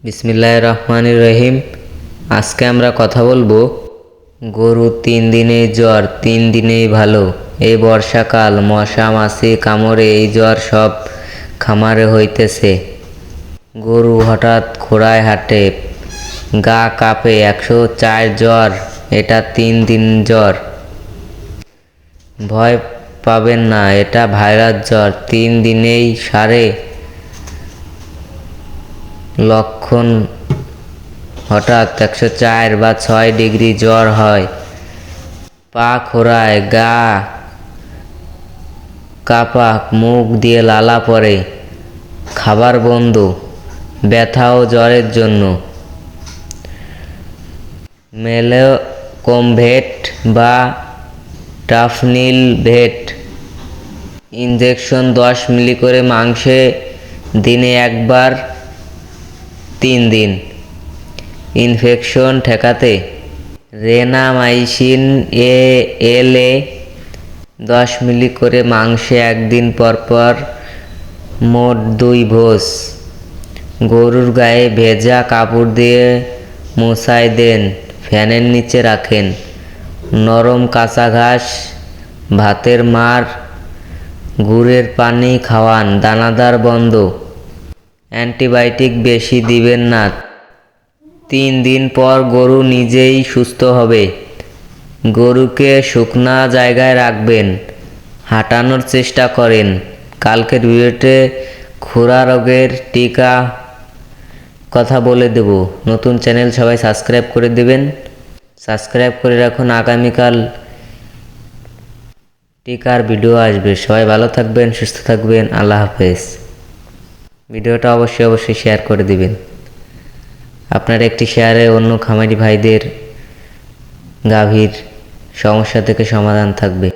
বিসমিল্লাহির রহমানির রহিম। আজকে আমরা কথা বলবো গরু 3 দিনেই জ্বর 3 দিনেই ভালো। এই বর্ষাকাল মশা মাছি কামড়ে এই জ্বর সব খামারে হইতেছে। গরু হঠাৎ খোঁড়ায় হাঁটে, গা কাঁপে, 104 জ্বর, এটা 3 দিন জ্বর। ভয় পাবেন না, এটা ভাইরাস জ্বর, 3 দিনেই সারে। লক্ষণ: হঠাৎ 104 বা 6 ডিগ্রি জ্বর হয়, পা খোঁড়ায়, গা কাঁপা, মুখ দিয়ে লালা পড়ে, খাবার বন্ধ, ব্যথা ও জ্বরের জন্য মেলেকোমভেট বা টাফনিলভেট ইনজেকশন 10 মিলি করে মাংসে দিনে একবার 3 দিন। ইনফেকশন ঠেকাতে রেনামাইসিন এএলএ 10 মিলি করে মাংসে 1 দিন পর পর, মোট 2 ডোজ। গরুর গায়ে ভেজা কাপড় দিয়ে মোছায় দেন, ফ্যানের নিচে রাখেন। নরম কাঁচা ঘাস, ভাতের মাড়, গুড়ের পানি খাওয়ান, দানাদার বন্ধ। অ্যান্টিবায়োটিক বেশি দিবেন না। 3 দিন পর গরু নিজেই সুস্থ হবে। গরুকে শুকনা জায়গায় রাখবেন, হাঁটানোর চেষ্টা করেন। কালকের ভিডিওতে খুরা রোগের টিকা কথা বলে দেব। নতুন চ্যানেল সবাই সাবস্ক্রাইব করে দেবেন, সাবস্ক্রাইব করে রাখুন, আগামীকাল টিকার ভিডিও আসবে। সবাই ভালো থাকবেন, সুস্থ থাকবেন, আল্লাহ হাফেজ। ভিডিওটা অবশ্যই শেয়ার করে দিবেন। আপনার একটি শেয়ারে অন্য খামারি ভাইদের গাভীর সমস্যা থেকে সমাধান থাকবে।